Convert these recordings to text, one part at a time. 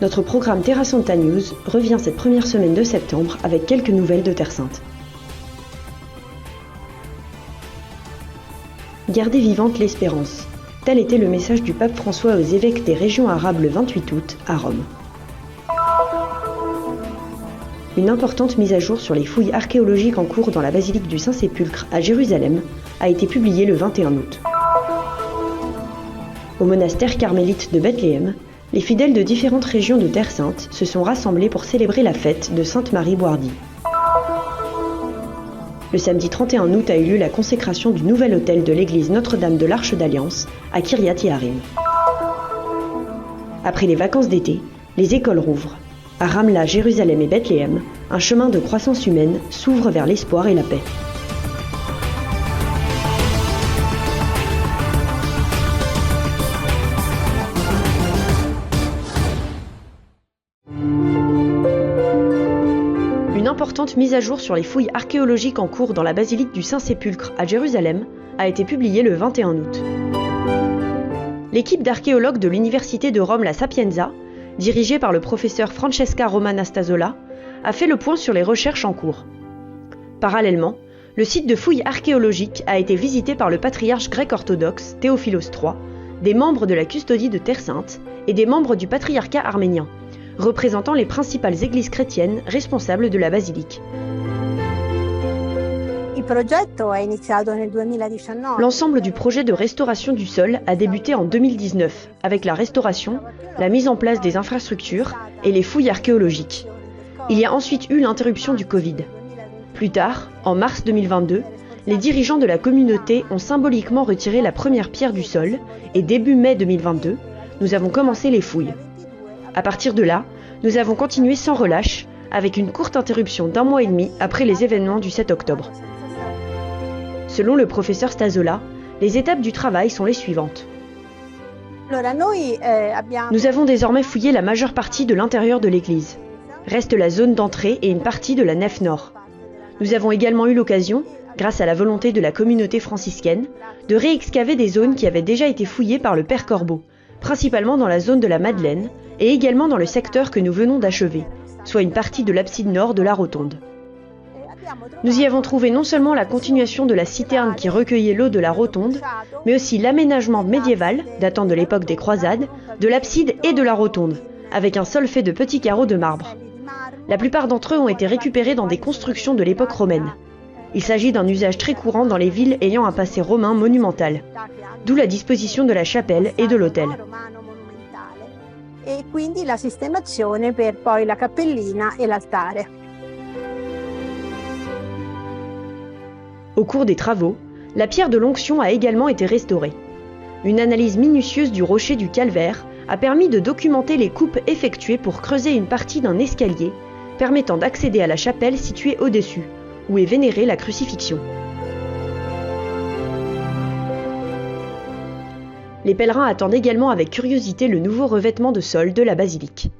Notre programme Terra Santa News revient cette première semaine de septembre avec quelques nouvelles de Terre Sainte. Gardez vivante l'espérance. Tel était le message du pape François aux évêques des régions arabes le 28 août à Rome. Une importante mise à jour sur les fouilles archéologiques en cours dans la basilique du Saint-Sépulcre à Jérusalem a été publiée le 21 août. Au monastère carmélite de Bethléem, les fidèles de différentes régions de Terre Sainte se sont rassemblés pour célébrer la fête de Sainte Marie Boiardi. Le samedi 31 août a eu lieu la consécration du nouvel autel de l'église Notre-Dame de l'Arche d'Alliance à Kiryat Yearim. Après les vacances d'été, les écoles rouvrent. À Ramla, Jérusalem et Bethléem, un chemin de croissance humaine s'ouvre vers l'espoir et la paix. Une importante mise à jour sur les fouilles archéologiques en cours dans la basilique du Saint-Sépulcre à Jérusalem a été publiée le 21 août. L'équipe d'archéologues de l'Université de Rome La Sapienza, dirigée par le professeur Francesca Romana Stasola, a fait le point sur les recherches en cours. Parallèlement, le site de fouilles archéologiques a été visité par le patriarche grec-orthodoxe Théophilos III, des membres de la custodie de Terre Sainte et des membres du patriarcat arménien, représentant les principales églises chrétiennes responsables de la basilique. L'ensemble du projet de restauration du sol a débuté en 2019, avec la restauration, la mise en place des infrastructures et les fouilles archéologiques. Il y a ensuite eu l'interruption du Covid. Plus tard, en mars 2022, les dirigeants de la communauté ont symboliquement retiré la première pierre du sol et début mai 2022, nous avons commencé les fouilles. À partir de là, nous avons continué sans relâche, avec une courte interruption d'1 mois et demi après les événements du 7 octobre. Selon le professeur Stasola, les étapes du travail sont les suivantes. Nous avons désormais fouillé la majeure partie de l'intérieur de l'église. Reste la zone d'entrée et une partie de la nef nord. Nous avons également eu l'occasion, grâce à la volonté de la communauté franciscaine, de réexcaver des zones qui avaient déjà été fouillées par le Père Corbeau, principalement dans la zone de la Madeleine et également dans le secteur que nous venons d'achever, soit une partie de l'abside nord de la rotonde. Nous y avons trouvé non seulement la continuation de la citerne qui recueillait l'eau de la rotonde, mais aussi l'aménagement médiéval, datant de l'époque des croisades, de l'abside et de la rotonde, avec un sol fait de petits carreaux de marbre. La plupart d'entre eux ont été récupérés dans des constructions de l'époque romaine. Il s'agit d'un usage très courant dans les villes ayant un passé romain monumental, d'où la disposition de la chapelle et de l'autel. E quindi la sistemazione per poi la cappellina e l'altare. Au cours des travaux, la pierre de l'onction a également été restaurée. Une analyse minutieuse du rocher du calvaire a permis de documenter les coupes effectuées pour creuser une partie d'un escalier permettant d'accéder à la chapelle située au-dessus, où est vénérée la crucifixion. Les pèlerins attendent également avec curiosité le nouveau revêtement de sol de la basilique.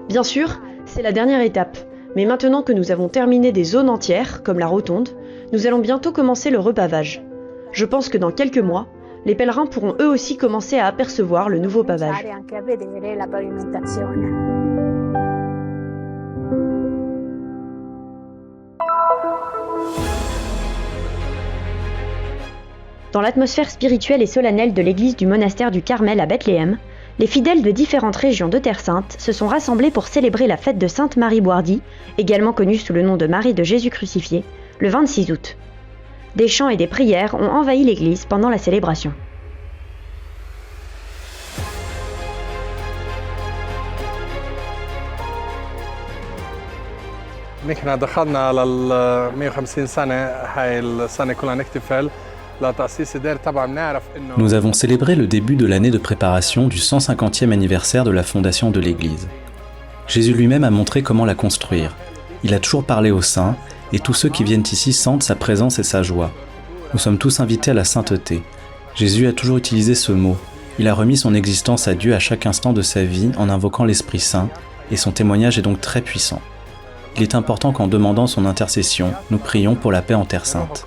Bien sûr, c'est la dernière étape, mais maintenant que nous avons terminé des zones entières, comme la rotonde, nous allons bientôt commencer le repavage. Je pense que dans quelques mois, les pèlerins pourront eux aussi commencer à apercevoir le nouveau pavage. Dans l'atmosphère spirituelle et solennelle de l'église du monastère du Carmel à Bethléem, les fidèles de différentes régions de Terre Sainte se sont rassemblés pour célébrer la fête de Sainte Marie Boiardi, également connue sous le nom de Marie de Jésus crucifié, le 26 août. Des chants et des prières ont envahi l'église pendant la célébration. نحن دخلنا لل 150 سنة هاي السنة كلها نحتفل. Nous avons célébré le début de l'année de préparation du 150e anniversaire de la fondation de l'Église. Jésus lui-même a montré comment la construire. Il a toujours parlé aux saints, et tous ceux qui viennent ici sentent sa présence et sa joie. Nous sommes tous invités à la sainteté. Jésus a toujours utilisé ce mot. Il a remis son existence à Dieu à chaque instant de sa vie en invoquant l'Esprit Saint, et son témoignage est donc très puissant. Il est important qu'en demandant son intercession, nous prions pour la paix en Terre Sainte.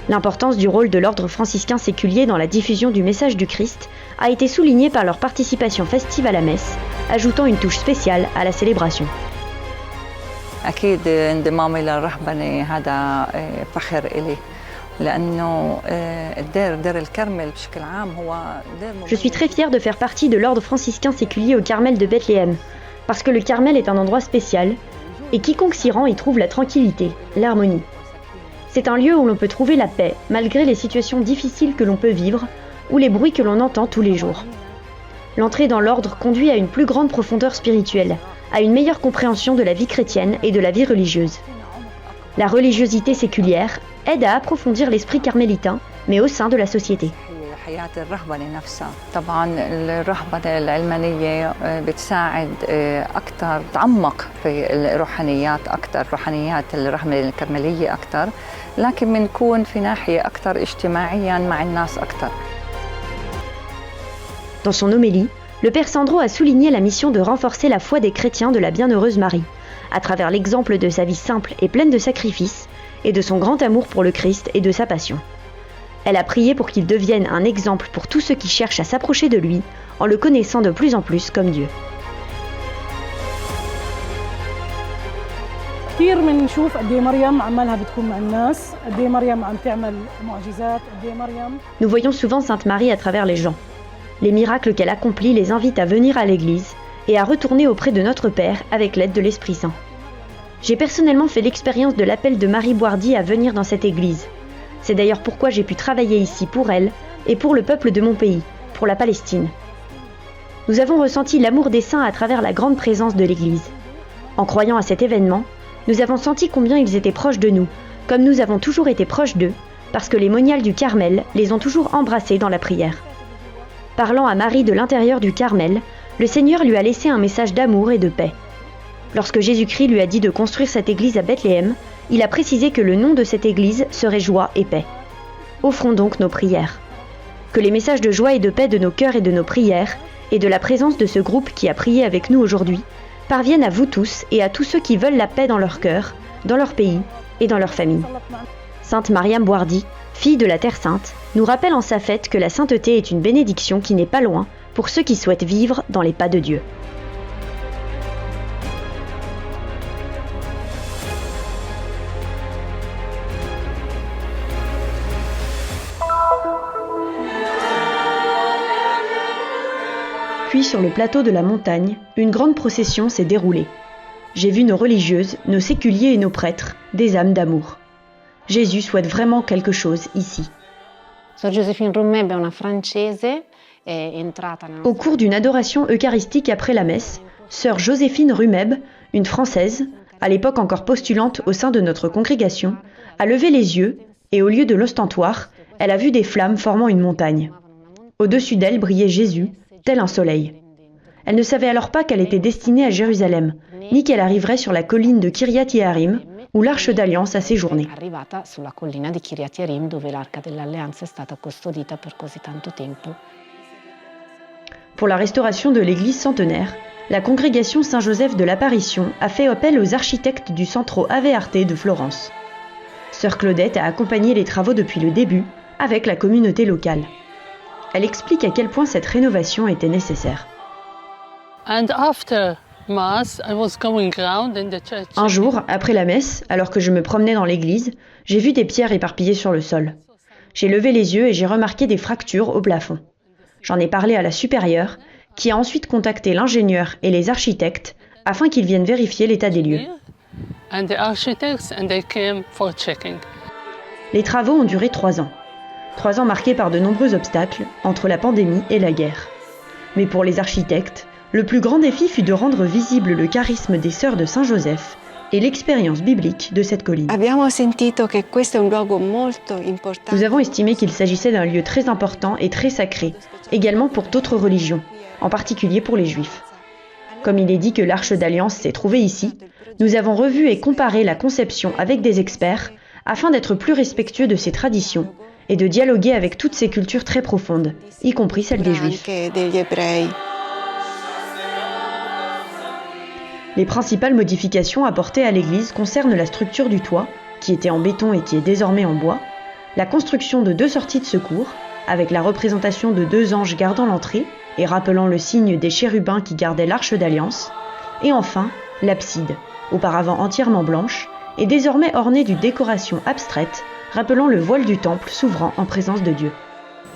L'importance du rôle de l'ordre franciscain séculier dans la diffusion du message du Christ a été soulignée par leur participation festive à la messe, ajoutant une touche spéciale à la célébration. أكيد انضمامي للرهبنة هذا فخر إلي لأنه دير الكرمل بشكل عام هو دير. Je suis très fière de faire partie de l'ordre franciscain séculier au Carmel de Bethléem, parce que le Carmel est un endroit spécial, et quiconque s'y rend y trouve la tranquillité, l'harmonie. C'est un lieu où l'on peut trouver la paix, malgré les situations difficiles que l'on peut vivre, ou les bruits que l'on entend tous les jours. L'entrée dans l'ordre conduit à une plus grande profondeur spirituelle, à une meilleure compréhension de la vie chrétienne et de la vie religieuse. La religiosité séculière aide à approfondir l'esprit carmélitain, mais au sein de la société. حياة الرهبنة نفسها طبعاً الرهبنة العلمانية بتساعد أكثر تعمق في الروحانيات أكثر روحانيات الرهبنة الكرملية أكثر لكن بنكون في ناحية أكثر اجتماعياً مع الناس أكثر. Dans son homélie, le Père Sandro a souligné la mission de renforcer la foi des chrétiens de la Bienheureuse Marie, à travers l'exemple de sa vie simple et pleine de sacrifices, et de son grand amour pour le Christ et de sa passion. Elle a prié pour qu'il devienne un exemple pour tous ceux qui cherchent à s'approcher de lui, en le connaissant de plus en plus comme Dieu. كثير بنشوف قد ايه مريم عمالها بتكون مع الناس، قد ايه مريم عم تعمل معجزات، قد ايه مريم. Nous voyons souvent Sainte Marie à travers les gens. Les miracles qu'elle accomplit les invitent à venir à l'Église et à retourner auprès de notre Père avec l'aide de l'Esprit Saint. J'ai personnellement fait l'expérience de l'appel de Marie Boardi à venir dans cette Église. C'est d'ailleurs pourquoi j'ai pu travailler ici pour elle et pour le peuple de mon pays, pour la Palestine. Nous avons ressenti l'amour des saints à travers la grande présence de l'Église. En croyant à cet événement, nous avons senti combien ils étaient proches de nous, comme nous avons toujours été proches d'eux, parce que les moniales du Carmel les ont toujours embrassés dans la prière. Parlant à Marie de l'intérieur du Carmel, le Seigneur lui a laissé un message d'amour et de paix. Lorsque Jésus-Christ lui a dit de construire cette église à Bethléem, il a précisé que le nom de cette église serait joie et paix. Offrons donc nos prières. Que les messages de joie et de paix de nos cœurs et de nos prières, et de la présence de ce groupe qui a prié avec nous aujourd'hui, parviennent à vous tous et à tous ceux qui veulent la paix dans leur cœur, dans leur pays et dans leur famille. Sainte Mariam Boardi, fille de la Terre Sainte, nous rappelle en sa fête que la sainteté est une bénédiction qui n'est pas loin pour ceux qui souhaitent vivre dans les pas de Dieu. Puis sur le plateau de la montagne, une grande procession s'est déroulée. J'ai vu nos religieuses, nos séculiers et nos prêtres, des âmes d'amour. Jésus souhaite vraiment quelque chose ici. Au cours d'une adoration eucharistique après la messe, sœur Joséphine Rumeb, une Française, à l'époque encore postulante au sein de notre congrégation, a levé les yeux et au lieu de l'ostentoire, elle a vu des flammes formant une montagne. Au-dessus d'elle brillait Jésus, tel un soleil. Elle ne savait alors pas qu'elle était destinée à Jérusalem, ni qu'elle arriverait sur la colline de Kiryat Yearim, où l'Arche d'Alliance a séjourné. Pour la restauration de l'église centenaire, la congrégation Saint-Joseph de l'Apparition a fait appel aux architectes du Centro Ave Arte de Florence. Sœur Claudette a accompagné les travaux depuis le début, avec la communauté locale. Elle explique à quel point cette rénovation était nécessaire. Un jour, après la messe, alors que je me promenais dans l'église, j'ai vu des pierres éparpillées sur le sol. J'ai levé les yeux et j'ai remarqué des fractures au plafond. J'en ai parlé à la supérieure, qui a ensuite contacté l'ingénieur et les architectes afin qu'ils viennent vérifier l'état des lieux. Les travaux ont duré 3 ans. 3 ans marqués par de nombreux obstacles entre la pandémie et la guerre. Mais pour les architectes, le plus grand défi fut de rendre visible le charisme des sœurs de Saint-Joseph et l'expérience biblique de cette colline. Nous avons estimé qu'il s'agissait d'un lieu très important et très sacré, également pour d'autres religions, en particulier pour les Juifs. Comme il est dit que l'Arche d'Alliance s'est trouvée ici, nous avons revu et comparé la conception avec des experts afin d'être plus respectueux de ces traditions et de dialoguer avec toutes ces cultures très profondes, y compris celle des Juifs. Les principales modifications apportées à l'église concernent la structure du toit, qui était en béton et qui est désormais en bois, la construction de 2 sorties de secours, avec la représentation de 2 anges gardant l'entrée et rappelant le signe des chérubins qui gardaient l'Arche d'Alliance, et enfin l'abside, auparavant entièrement blanche, et désormais ornée d'une décoration abstraite, rappelant le voile du temple s'ouvrant en présence de Dieu.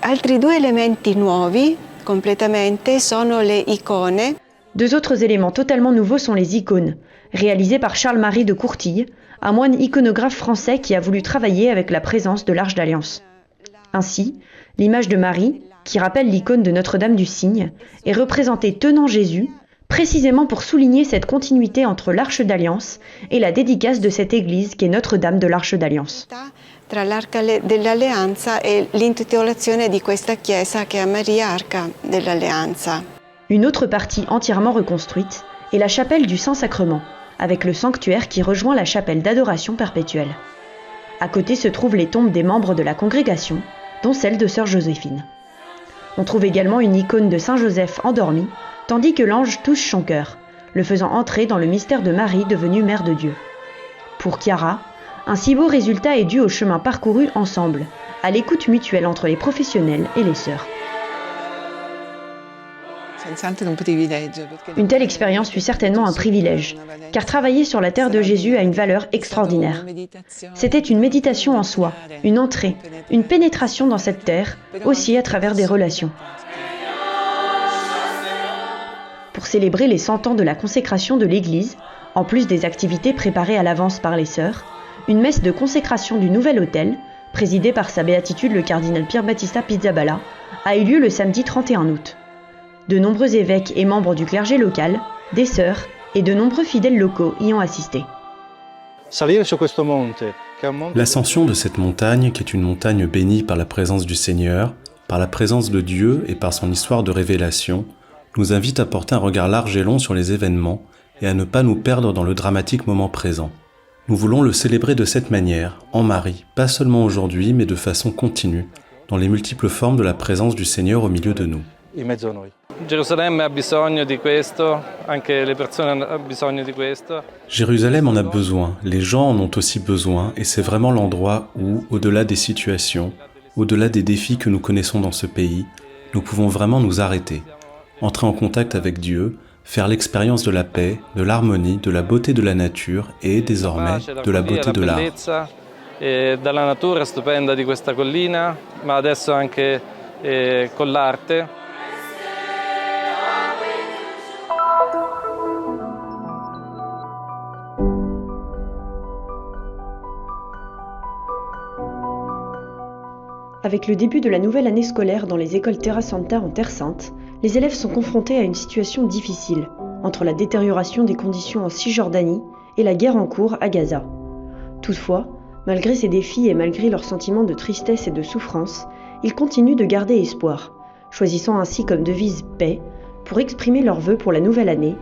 Altri 2 elementi nuovi, completamente, sono le icone. 2 autres éléments totalement nouveaux sont les icônes, réalisées par Charles-Marie de Courtille, un moine iconographe français qui a voulu travailler avec la présence de l'Arche d'Alliance. Ainsi, l'image de Marie, qui rappelle l'icône de Notre-Dame du Cygne, est représentée tenant Jésus, précisément pour souligner cette continuité entre l'Arche d'Alliance et la dédicace de cette église qu'est Notre-Dame de l'Arche d'Alliance. Tra l'Arca dell'Alleanza e l'intitolazione di questa chiesa che è Maria Arca dell'Alleanza. Une autre partie entièrement reconstruite est la chapelle du Saint-Sacrement, avec le sanctuaire qui rejoint la chapelle d'adoration perpétuelle. À côté se trouvent les tombes des membres de la congrégation, dont celle de sœur Joséphine. On trouve également une icône de Saint Joseph endormi, tandis que l'ange touche son cœur, le faisant entrer dans le mystère de Marie devenue Mère de Dieu. Pour Chiara, un si beau résultat est dû au chemin parcouru ensemble, à l'écoute mutuelle entre les professionnels et les sœurs. Une telle expérience fut certainement un privilège, car travailler sur la terre de Jésus a une valeur extraordinaire. C'était une méditation en soi, une entrée, une pénétration dans cette terre, aussi à travers des relations. Pour célébrer les 100 ans de la consécration de l'Église, en plus des activités préparées à l'avance par les sœurs, une messe de consécration du nouvel autel, présidée par sa béatitude le cardinal Pier Battista Pizzaballa, a eu lieu le samedi 31 août. De nombreux évêques et membres du clergé local, des sœurs et de nombreux fidèles locaux y ont assisté. L'ascension de cette montagne, qui est une montagne bénie par la présence du Seigneur, par la présence de Dieu et par son histoire de révélation, nous invite à porter un regard large et long sur les événements et à ne pas nous perdre dans le dramatique moment présent. Nous voulons le célébrer de cette manière, en Marie, pas seulement aujourd'hui, mais de façon continue, dans les multiples formes de la présence du Seigneur au milieu de nous. Jérusalem a bisogno di questo, anche le persone hanno bisogno di questo. Jérusalem en a besoin, les gens en ont aussi besoin, et c'est vraiment l'endroit où, au-delà des situations, au-delà des défis que nous connaissons dans ce pays, nous pouvons vraiment nous arrêter, entrer en contact avec Dieu, faire l'expérience de la paix, de l'harmonie, de la beauté de la nature et, désormais, de la beauté de l'art. E dalla natura stupenda di questa collina, ma adesso anche con l'arte. Avec le début de la nouvelle année scolaire dans les écoles Terra Santa en Terre Sainte, les élèves sont confrontés à une situation difficile, entre la détérioration des conditions en Cisjordanie et la guerre en cours à Gaza. Toutefois, malgré ces défis et malgré leur sentiment de tristesse et de souffrance, ils continuent de garder espoir, choisissant ainsi comme devise « paix » pour exprimer leurs vœux pour la nouvelle année,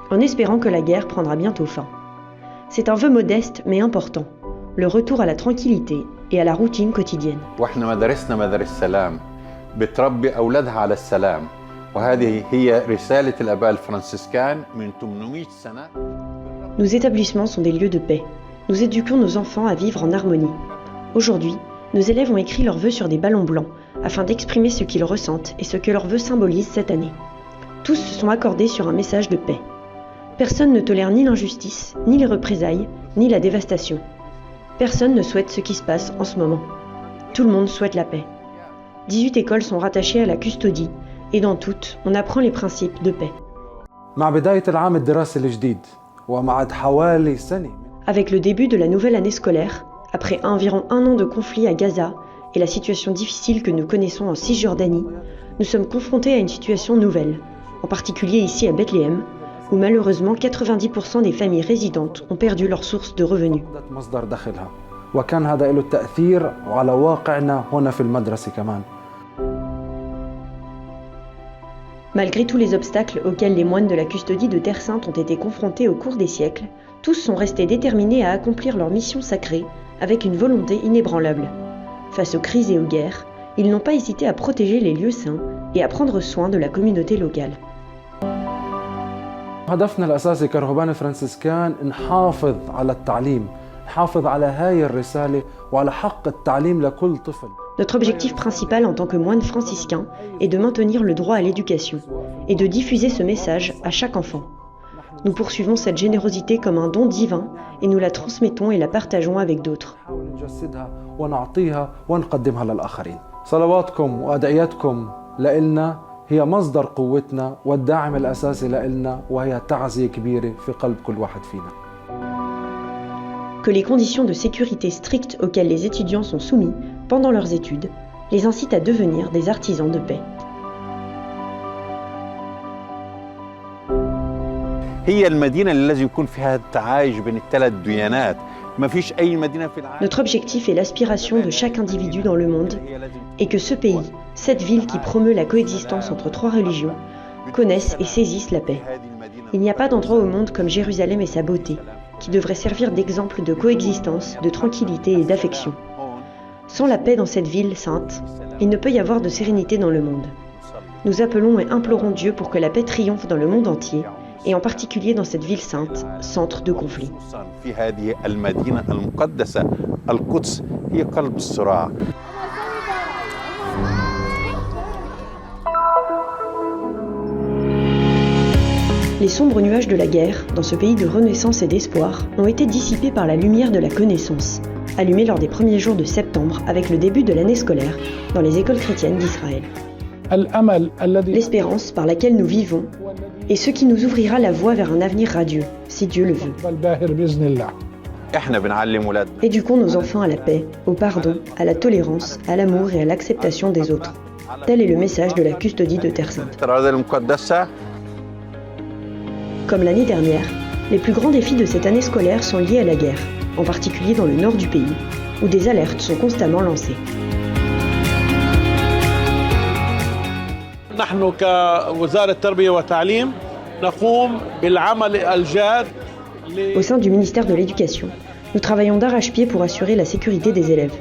en espérant que la guerre prendra bientôt fin. C'est un vœu modeste mais important, le retour à la tranquillité et à la routine quotidienne. Nos établissements sont des lieux de paix. Nous éduquons nos enfants à vivre en harmonie. Aujourd'hui, nos élèves ont écrit leurs vœux sur des ballons blancs afin d'exprimer ce qu'ils ressentent et ce que leurs vœux symbolisent cette année. Tous se sont accordés sur un message de paix. Personne ne tolère ni l'injustice, ni les représailles, ni la dévastation. Personne ne souhaite ce qui se passe en ce moment. Tout le monde souhaite la paix. 18 écoles sont rattachées à la custodie et dans toutes, on apprend les principes de paix. Avec le début de la nouvelle année scolaire, après environ 1 an de conflit à Gaza et la situation difficile que nous connaissons en Cisjordanie, nous sommes confrontés à une situation nouvelle, en particulier ici à Bethléem, où malheureusement 90% des familles résidentes ont perdu leur source de revenus. Malgré tous les obstacles auxquels les moines de la custodie de Terre Sainte ont été confrontés au cours des siècles, tous sont restés déterminés à accomplir leur mission sacrée avec une volonté inébranlable. Face aux crises et aux guerres, ils n'ont pas hésité à protéger les lieux saints et à prendre soin de la communauté locale. هدفنا الأساسي كرهبان فرانسيسكان نحافظ على التعليم نحافظ على هاي الرسالة وعلى حق التعليم لكل طفل. Notre objectif principal en tant que moine franciscain est de maintenir le droit à l'éducation et de diffuser ce message à chaque enfant. Nous poursuivons cette générosité comme un don divin et nous la transmettons et la partageons avec d'autres. صلواتكم وأدعياتكم لإلنا هي مصدر قوتنا والداعم الأساسي لإلنا وهي تعزية كبيرة في قلب كل واحد فينا. Que les conditions de sécurité strictes auxquelles les étudiants sont soumis pendant leurs études les incitent à devenir des artisans de paix. هي المدينة التي يكون فيها التعايش بين الثلاث ديانات. Notre objectif est l'aspiration de chaque individu dans le monde et que ce pays, cette ville qui promeut la coexistence entre trois religions, connaisse et saisisse la paix. Il n'y a pas d'endroit au monde comme Jérusalem et sa beauté, qui devrait servir d'exemple de coexistence, de tranquillité et d'affection. Sans la paix dans cette ville sainte, il ne peut y avoir de sérénité dans le monde. Nous appelons et implorons Dieu pour que la paix triomphe dans le monde entier, et en particulier dans cette ville sainte, centre de conflit. Les sombres nuages de la guerre, dans ce pays de renaissance et d'espoir, ont été dissipés par la lumière de la connaissance, allumée lors des premiers jours de septembre avec le début de l'année scolaire dans les écoles chrétiennes d'Israël. L'espérance par laquelle nous vivons est ce qui nous ouvrira la voie vers un avenir radieux, si Dieu le veut. Éduquons nos enfants à la paix, au pardon, à la tolérance, à l'amour et à l'acceptation des autres. Tel est le message de la custodie de Terre Sainte. Comme l'année dernière, les plus grands défis de cette année scolaire sont liés à la guerre, en particulier dans le nord du pays, où des alertes sont constamment lancées. نحن كوزارة التربية والتعليم نقوم بالعمل الجاد. Au sein du ministère de l'Éducation, nous travaillons d'arrache-pied pour assurer la sécurité des élèves.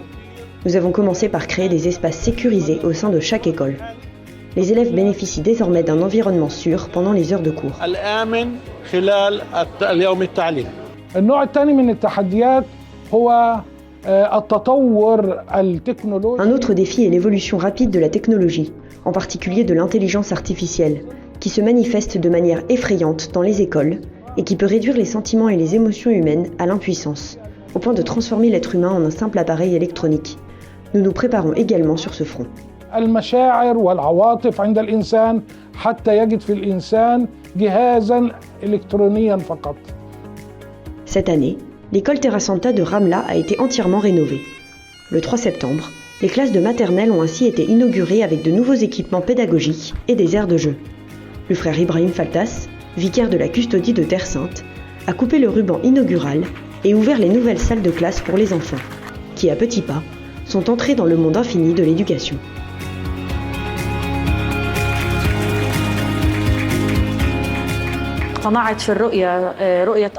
Nous avons commencé par créer des espaces sécurisés au sein de chaque école. Les élèves bénéficient désormais d'un environnement sûr pendant les heures de cours. الآمن خلال اليوم التعليم. النوع الثاني من التحديات هو التطور التكنولوجي. Un autre défi est l'évolution rapide de la technologie, en particulier de l'intelligence artificielle, qui se manifeste de manière effrayante dans les écoles et qui peut réduire les sentiments et les émotions humaines à l'impuissance, au point de transformer l'être humain en un simple appareil électronique. Nous nous préparons également sur ce front. المشاعر والعواطف عند الإنسان حتى يجد في الإنسان جهازاً إلكترونياً فقط. Cette année, l'école Terra Santa de Ramla a été entièrement rénovée. Le 3 septembre, les classes de maternelle ont ainsi été inaugurées avec de nouveaux équipements pédagogiques et des aires de jeu. Le frère Ibrahim Faltas, vicaire de la custodie de Terre Sainte, a coupé le ruban inaugural et ouvert les nouvelles salles de classe pour les enfants, qui à petits pas sont entrés dans le monde infini de l'éducation.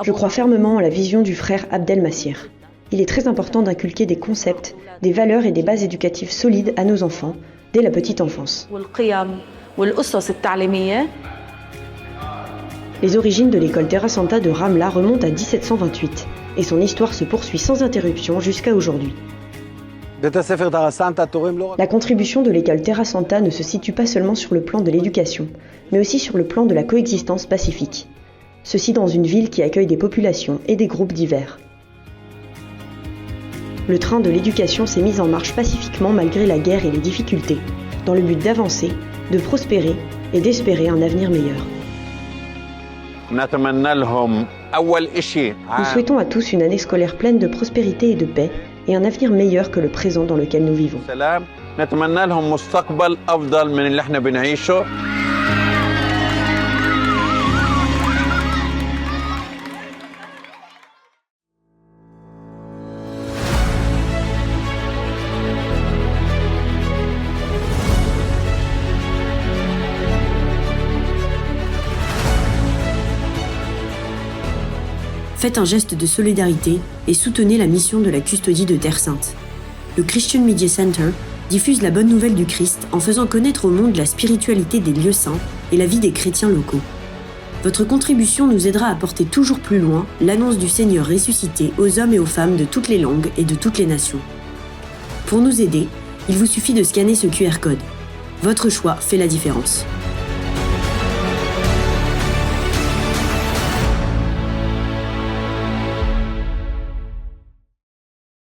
Je crois fermement en la vision du frère Abdel Massir. Il est très important d'inculquer des concepts, des valeurs et des bases éducatives solides à nos enfants dès la petite enfance. Les origines de l'école Terra Santa de Ramla remontent à 1728 et son histoire se poursuit sans interruption jusqu'à aujourd'hui. La contribution de l'école Terra Santa ne se situe pas seulement sur le plan de l'éducation, mais aussi sur le plan de la coexistence pacifique. Ceci dans une ville qui accueille des populations et des groupes divers. Le train de l'éducation s'est mis en marche pacifiquement malgré la guerre et les difficultés, dans le but d'avancer, de prospérer et d'espérer un avenir meilleur. Nous souhaitons à tous une année scolaire pleine de prospérité et de paix et un avenir meilleur que le présent dans lequel nous vivons. Faites un geste de solidarité et soutenez la mission de la custodie de Terre Sainte. Le Christian Media Center diffuse la bonne nouvelle du Christ en faisant connaître au monde la spiritualité des lieux saints et la vie des chrétiens locaux. Votre contribution nous aidera à porter toujours plus loin l'annonce du Seigneur ressuscité aux hommes et aux femmes de toutes les langues et de toutes les nations. Pour nous aider, il vous suffit de scanner ce QR code. Votre choix fait la différence.